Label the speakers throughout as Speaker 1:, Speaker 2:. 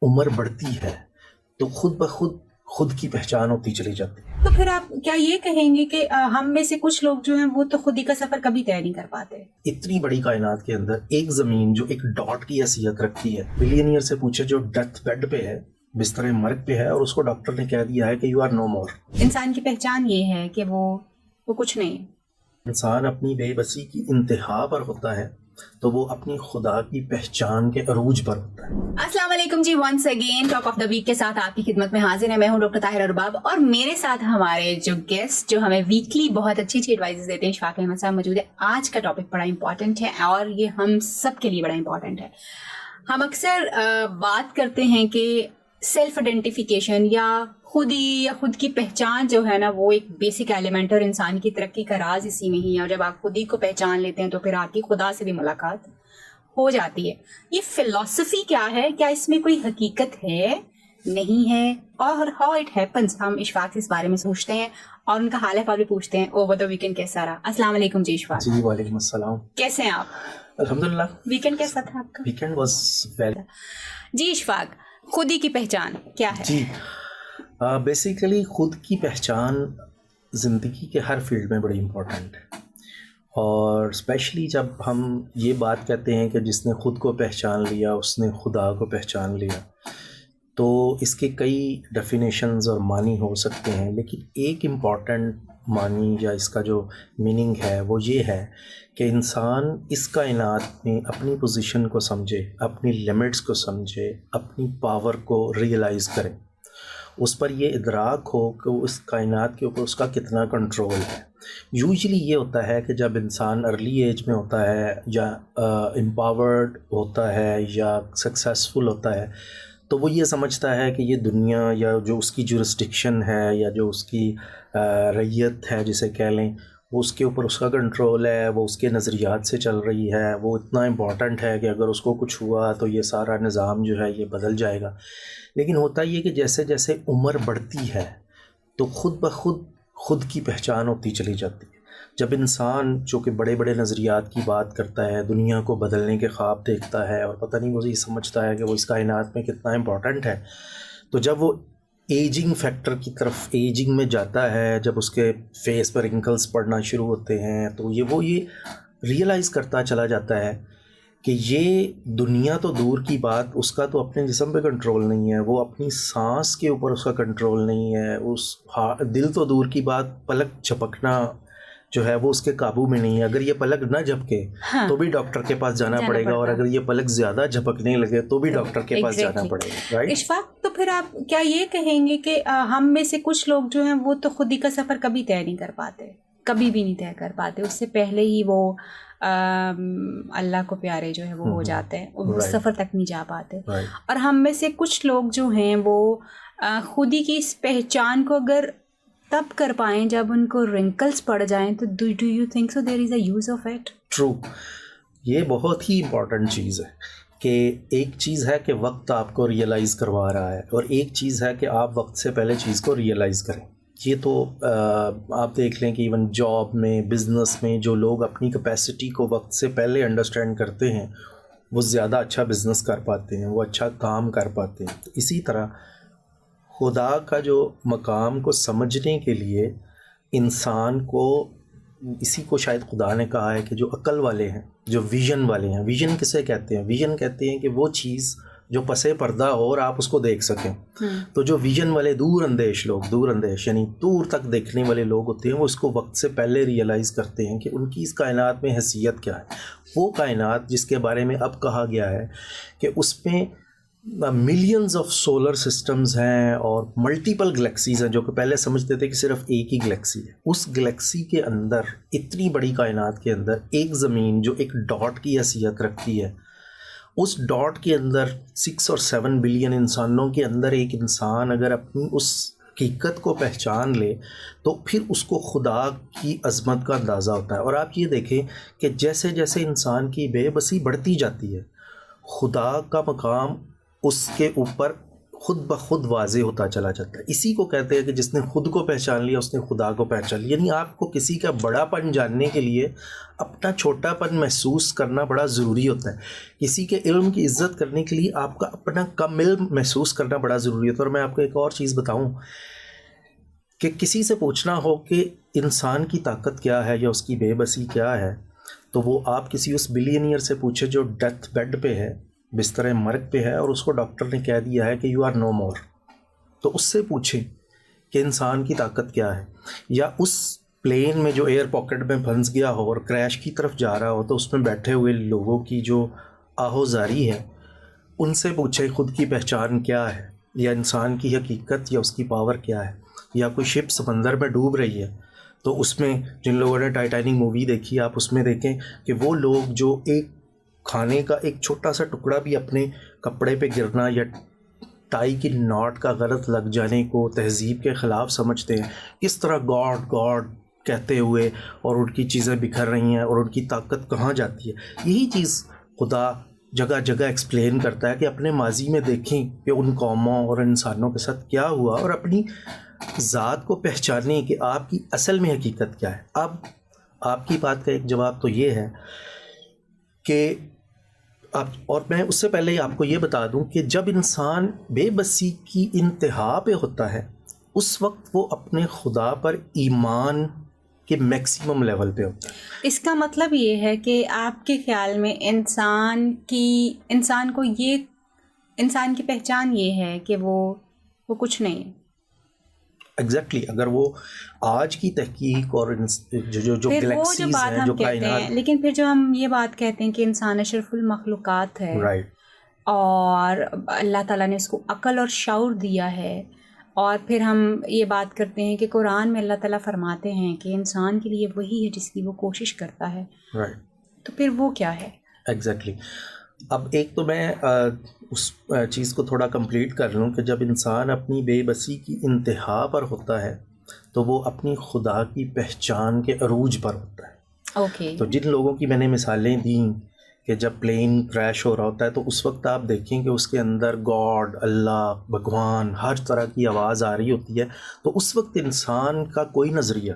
Speaker 1: عمر بڑھتی ہے تو خود بخود خود کی پہچان ہوتی چلی جاتی ہے.
Speaker 2: تو پھر آپ کیا یہ کہیں گے کہ ہم میں سے کچھ لوگ جو ہیں وہ تو خود ہی کا سفر کبھی طے نہیں کر پاتے؟
Speaker 1: اتنی بڑی کائنات کے اندر ایک زمین جو ایک ڈاٹ کی حیثیت رکھتی ہے، بلینئر سے پوچھے جو ڈیتھ بیڈ پہ ہے، بستر مرگ پہ ہے، اور اس کو ڈاکٹر نے کہہ دیا ہے کہ یو آر نو مور.
Speaker 2: انسان کی پہچان یہ ہے کہ وہ کچھ نہیں ہے.
Speaker 1: انسان اپنی بے بسی کی انتہا پر ہوتا ہے تو وہ اپنی خدا کی پہچان کے عروج پر ہوتا ہے.
Speaker 2: السلام علیکم جی، once again talk of the week کے ساتھ آپ کی خدمت میں حاضر ہے. میں ہوں ڈاکٹر طاہر ارباب، اور میرے ساتھ ہمارے جو گیسٹ جو ہمیں ویکلی بہت اچھی اچھی ایڈوائزز دیتے ہیں، اشفاق احمد صاحب موجود ہے. آج کا ٹاپک بڑا امپورٹنٹ ہے اور یہ ہم سب کے لیے بڑا امپورٹنٹ ہے. ہم اکثر بات کرتے ہیں کہ سیلف آئیڈینٹیفیکیشن یا خود کی پہچان جو ہے نا وہ ایک بیسک ایلیمنٹ اور انسان کی ترقی کا راز اسی میں ہی ہے. اور جب آپ خود ہی کو پہچان لیتے ہیں تو پھر آپ کی خدا سے بھی ملاقات ہو جاتی ہے. یہ فلسفی کیا ہے؟ کیا اس میں کوئی حقیقت ہے، نہیں ہے؟ اور ہاؤ اٹ ہیپنس، ہم اشفاق سے اس بارے میں پوچھتے ہیں اور ان کا حال احوال بھی پوچھتے ہیں. اوور دا ویکینڈ کیسا رہا؟ السلام علیکم جی اشفاق.
Speaker 1: جی وعلیکم السلام.
Speaker 2: کیسے ہیں آپ؟
Speaker 1: الحمدللہ.
Speaker 2: ویکینڈ کیسا تھا آپ کا؟
Speaker 1: Weekend was very.
Speaker 2: جی اشفاق، خود ہی کی پہچان کیا ہے؟
Speaker 1: جی بیسیکلی خود کی پہچان زندگی کے ہر فیلڈ میں بڑی امپورٹنٹ ہے، اور اسپیشلی جب ہم یہ بات کہتے ہیں کہ جس نے خود کو پہچان لیا اس نے خدا کو پہچان لیا، تو اس کے کئی ڈیفینیشنز اور معنی ہو سکتے ہیں. لیکن ایک امپورٹنٹ معنی یا اس کا جو میننگ ہے وہ یہ ہے کہ انسان اس کائنات میں اپنی پوزیشن کو سمجھے، اپنی لمٹس کو سمجھے، اپنی پاور کو ریئلائز کرے، اس پر یہ ادراک ہو کہ اس کائنات کے اوپر اس کا کتنا کنٹرول ہے. یوزلی یہ ہوتا ہے کہ جب انسان ارلی ایج میں ہوتا ہے یا امپاورڈ ہوتا ہے یا سکسیزفل ہوتا ہے تو وہ یہ سمجھتا ہے کہ یہ دنیا یا جو اس کی جورسڈکشن ہے یا جو اس کی رعیت ہے جسے کہہ لیں، وہ اس کے اوپر اس کا کنٹرول ہے، وہ اس کے نظریات سے چل رہی ہے، وہ اتنا امپورٹنٹ ہے کہ اگر اس کو کچھ ہوا تو یہ سارا نظام جو ہے یہ بدل جائے گا. لیکن ہوتا یہ کہ جیسے جیسے عمر بڑھتی ہے تو خود بخود خود کی پہچان ہوتی چلی جاتی ہے. جب انسان جو کہ بڑے بڑے نظریات کی بات کرتا ہے، دنیا کو بدلنے کے خواب دیکھتا ہے اور پتہ نہیں وہ یہ سمجھتا ہے کہ وہ اس کائنات میں کتنا امپورٹنٹ ہے، تو جب وہ ایجنگ فیکٹر کی طرف ایجنگ میں جاتا ہے، جب اس کے فیس پر رنکلز پڑنا شروع ہوتے ہیں تو یہ ریئلائز کرتا چلا جاتا ہے کہ یہ دنیا تو دور کی بات، اس کا تو اپنے جسم پہ کنٹرول نہیں ہے، وہ اپنی سانس کے اوپر اس کا کنٹرول نہیں ہے، اس دل تو دور کی بات، پلک جھپکنا جو ہے وہ اس کے قابو میں نہیں ہے. اگر یہ پلک نہ جھپکے تو بھی ڈاکٹر کے پاس جانا پڑے گا، اور اگر یہ پلک زیادہ جھپکنے لگے تو بھی ڈاکٹر کے پاس جانا پڑے گا. رائٹ
Speaker 2: اشفاق، تو پھر آپ کیا یہ کہیں گے کہ ہم میں سے کچھ لوگ جو ہیں وہ تو خود ہی کا سفر کبھی طے نہیں کر پاتے، کبھی بھی نہیں طے کر پاتے، اس سے پہلے ہی وہ اللہ کو پیارے جو ہے وہ ہو جاتے ہیں، اس سفر تک نہیں جا پاتے. اور ہم میں سے کچھ لوگ جو ہیں وہ خود ہی کی اس پہچان کو اگر تب کر پائیں جب ان کو رنکلز پڑ جائیں، تو do you think so there is a use of it?
Speaker 1: True. یہ بہت ہی امپورٹنٹ چیز ہے کہ ایک چیز ہے کہ وقت آپ کو ریئلائز کروا رہا ہے، اور ایک چیز ہے کہ آپ وقت سے پہلے چیز کو ریئلائز کریں. یہ تو آپ دیکھ لیں کہ ایون جاب میں، بزنس میں جو لوگ اپنی کیپیسٹی کو وقت سے پہلے انڈرسٹینڈ کرتے ہیں وہ زیادہ اچھا بزنس کر پاتے ہیں، وہ اچھا کام کر پاتے ہیں. اسی طرح خدا کا جو مقام کو سمجھنے کے لیے انسان کو، اسی کو شاید خدا نے کہا ہے کہ جو عقل والے ہیں، جو ویژن والے ہیں. ویژن کسے کہتے ہیں؟ ویژن کہتے ہیں کہ وہ چیز جو پسے پردہ ہو اور آپ اس کو دیکھ سکیں. تو جو ویژن والے دور اندیش لوگ، دور اندیش یعنی دور تک دیکھنے والے لوگ ہوتے ہیں، وہ اس کو وقت سے پہلے ریئلائز کرتے ہیں کہ ان کی اس کائنات میں حیثیت کیا ہے. وہ کائنات جس کے بارے میں اب کہا گیا ہے کہ اس میں ملینز آف سولر سسٹمز ہیں اور ملٹیپل گلیکسیز ہیں، جو کہ پہلے سمجھتے تھے کہ صرف ایک ہی گلیکسی ہے. اس گلیکسی کے اندر، اتنی بڑی کائنات کے اندر، ایک زمین جو ایک ڈاٹ کی حیثیت رکھتی ہے، اس ڈاٹ کے اندر 6 اور 7 بلین انسانوں کے اندر ایک انسان اگر اپنی اس حقیقت کو پہچان لے تو پھر اس کو خدا کی عظمت کا اندازہ ہوتا ہے. اور آپ یہ دیکھیں کہ جیسے جیسے انسان کی بے بسی بڑھتی جاتی ہے، خدا کا مقام اس کے اوپر خود بخود واضح ہوتا چلا جاتا ہے. اسی کو کہتے ہیں کہ جس نے خود کو پہچان لیا اس نے خدا کو پہچان لیا. یعنی آپ کو کسی کا بڑا پن جاننے کے لیے اپنا چھوٹا پن محسوس کرنا بڑا ضروری ہوتا ہے. کسی کے علم کی عزت کرنے کے لیے آپ کا اپنا کم علم محسوس کرنا بڑا ضروری ہوتا ہے. اور میں آپ کو ایک اور چیز بتاؤں کہ کسی سے پوچھنا ہو کہ انسان کی طاقت کیا ہے یا اس کی بے بسی کیا ہے، تو وہ آپ کسی اس بلینئر سے پوچھے جو ڈیتھ بیڈ پہ ہے، بستر مرگ پہ ہے، اور اس کو ڈاکٹر نے کہہ دیا ہے کہ یو آر نو مور. تو اس سے پوچھیں کہ انسان کی طاقت کیا ہے. یا اس پلین میں جو ایئر پاکٹ میں پھنس گیا ہو اور کریش کی طرف جا رہا ہو، تو اس میں بیٹھے ہوئے لوگوں کی جو آہوزاری ہے ان سے پوچھیں خود کی پہچان کیا ہے، یا انسان کی حقیقت یا اس کی پاور کیا ہے. یا کوئی شپ سمندر میں ڈوب رہی ہے تو اس میں جن لوگوں نے ٹائٹینک مووی دیکھی آپ اس میں دیکھیں کہ وہ لوگ جو ایک کھانے کا ایک چھوٹا سا ٹکڑا بھی اپنے کپڑے پہ گرنا یا ٹائی کی ناٹ کا غلط لگ جانے کو تہذیب کے خلاف سمجھتے ہیں، کس طرح گاڈ گاڈ کہتے ہوئے اور ان کی چیزیں بکھر رہی ہیں اور ان کی طاقت کہاں جاتی ہے. یہی چیز خدا جگہ جگہ ایکسپلین کرتا ہے کہ اپنے ماضی میں دیکھیں کہ ان قوموں اور انسانوں کے ساتھ کیا ہوا، اور اپنی ذات کو پہچانیں کہ آپ کی اصل میں حقیقت کیا ہے. اب آپ کی بات کا ایک جواب تو یہ ہے کہ آپ، اور میں اس سے پہلے آپ کو یہ بتا دوں کہ جب انسان بے بسی کی انتہا پہ ہوتا ہے اس وقت وہ اپنے خدا پر ایمان کے میکسیمم لیول پہ ہوتا ہے.
Speaker 2: اس کا مطلب یہ ہے کہ آپ کے خیال میں انسان کی پہچان یہ ہے کہ وہ کچھ نہیں ہے.
Speaker 1: ایگزیکٹلی. اگر وہ آج کی تحقیق اور جو گلیکسیز ہیں جو کائنات،
Speaker 2: لیکن پھر جو ہم یہ بات کہتے ہیں کہ انسان اشرف المخلوقات ہے،
Speaker 1: رائٹ،
Speaker 2: اور اللہ تعالیٰ نے اس کو عقل اور شعور دیا ہے، اور پھر ہم یہ بات کرتے ہیں کہ قرآن میں اللہ تعالیٰ فرماتے ہیں کہ انسان کے لیے وہی ہے جس کی وہ کوشش کرتا ہے،
Speaker 1: رائٹ،
Speaker 2: تو پھر وہ کیا ہے؟
Speaker 1: ایگزیکٹلی. اب ایک تو میں اس چیز کو تھوڑا کمپلیٹ کر لوں کہ جب انسان اپنی بے بسی کی انتہا پر ہوتا ہے تو وہ اپنی خدا کی پہچان کے عروج پر ہوتا ہے.
Speaker 2: اوکے.
Speaker 1: تو جن لوگوں کی میں نے مثالیں دیں کہ جب پلین کریش ہو رہا ہوتا ہے تو اس وقت آپ دیکھیں کہ اس کے اندر گاڈ، اللہ، بھگوان، ہر طرح کی آواز آ رہی ہوتی ہے. تو اس وقت انسان کا کوئی نظریہ،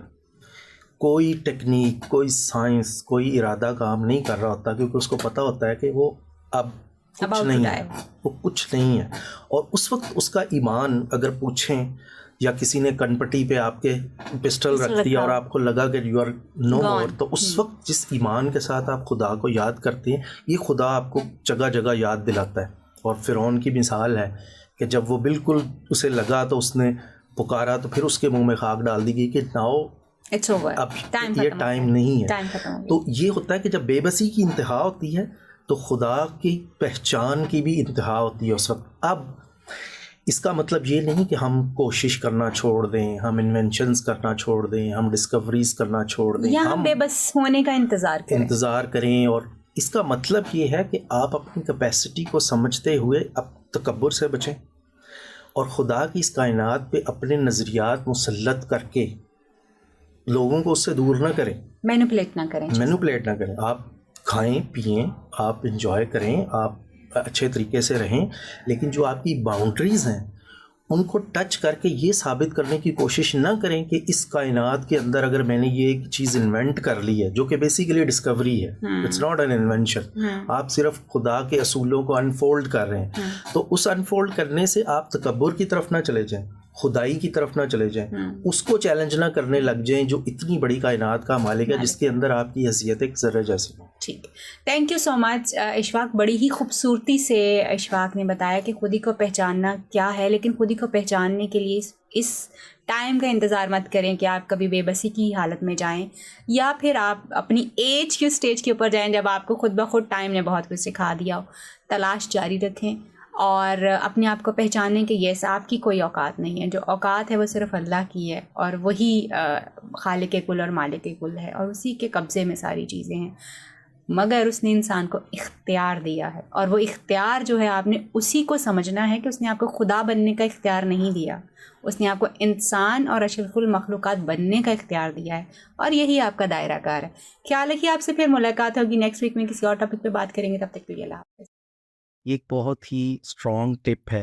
Speaker 1: کوئی ٹیکنیک، کوئی سائنس، کوئی ارادہ کام نہیں کر رہا ہوتا، کیونکہ اس کو پتہ ہوتا ہے کہ وہ اب کچھ نہیں ہے، وہ کچھ نہیں ہے. اور اس وقت اس کا ایمان اگر پوچھیں، یا کسی نے کن پٹی پہ آپ کے پسٹل رکھ دیا اور آپ کو لگا کہ یو آر نو مور، تو اس وقت جس ایمان کے ساتھ آپ خدا کو یاد کرتے ہیں، یہ خدا آپ کو جگہ جگہ یاد دلاتا ہے. اور فرعون کی مثال ہے کہ جب وہ بالکل اسے لگا تو اس نے پکارا تو پھر اس کے منہ میں خاک ڈال دی گئی کہ ناؤ اب یہ ٹائم نہیں ہے. تو یہ ہوتا ہے کہ جب بے بسی کی انتہا ہوتی ہے تو خدا کی پہچان کی بھی انتہا ہوتی ہے اس وقت. اب اس کا مطلب یہ نہیں کہ ہم کوشش کرنا چھوڑ دیں، ہم انوینشنز کرنا چھوڑ دیں، ہم ڈسکوریز کرنا چھوڑ دیں،
Speaker 2: ہم بے بس ہونے کا انتظار کریں.
Speaker 1: اور اس کا مطلب یہ ہے کہ آپ اپنی کیپیسٹی کو سمجھتے ہوئے اب تکبر سے بچیں، اور خدا کی اس کائنات پہ اپنے نظریات مسلط کر کے لوگوں کو اس سے دور نہ کریں، مینوپولیٹ نہ کریں. آپ کھائیں پئیں، آپ انجوائے کریں، آپ اچھے طریقے سے رہیں، لیکن جو آپ کی باؤنڈریز ہیں ان کو ٹچ کر کے یہ ثابت کرنے کی کوشش نہ کریں کہ اس کائنات کے اندر اگر میں نے یہ ایک چیز انوینٹ کر لی ہے، جو کہ بیسیکلی ڈسکوری ہے، اٹس ناٹ این انوینشن، آپ صرف خدا کے اصولوں کو انفولڈ کر رہے ہیں. تو اس انفولڈ کرنے سے آپ تکبر کی طرف نہ چلے جائیں، خدائی کی طرف نہ چلے جائیں، اس کو چیلنج نہ کرنے لگ جائیں جو اتنی بڑی کائنات کا مالک ہے، جس کے اندر آپ کی حیثیت ایک ذرے جیسی ہو.
Speaker 2: ٹھیک، تھینک یو سو مچ اشفاق. بڑی ہی خوبصورتی سے اشفاق نے بتایا کہ خودی کو پہچاننا کیا ہے، لیکن خودی کو پہچاننے کے لیے اس ٹائم کا انتظار مت کریں کہ آپ کبھی بے بسی کی حالت میں جائیں، یا پھر آپ اپنی ایج کے اسٹیج کے اوپر جائیں جب آپ کو خود بخود ٹائم نے بہت کچھ سکھا دیا ہو. تلاش جاری رکھیں اور اپنے آپ کو پہچانیں کہ یس آپ کی کوئی اوقات نہیں ہے، جو اوقات ہے وہ صرف اللہ کی ہے، اور وہی خالق کل اور مالک کل ہے، اور اسی کے قبضے میں ساری چیزیں ہیں. مگر اس نے انسان کو اختیار دیا ہے، اور وہ اختیار جو ہے آپ نے اسی کو سمجھنا ہے کہ اس نے آپ کو خدا بننے کا اختیار نہیں دیا، اس نے آپ کو انسان اور اشرف المخلوقات بننے کا اختیار دیا ہے، اور یہی آپ کا دائرہ کار ہے. خیال رکھیے، آپ سے پھر ملاقات ہوگی نیکسٹ ویک میں کسی اور ٹاپک پہ بات کریں گے. تب تک کے لیے اللہ حافظ.
Speaker 1: یہ ایک بہت ہی اسٹرانگ ٹپ ہے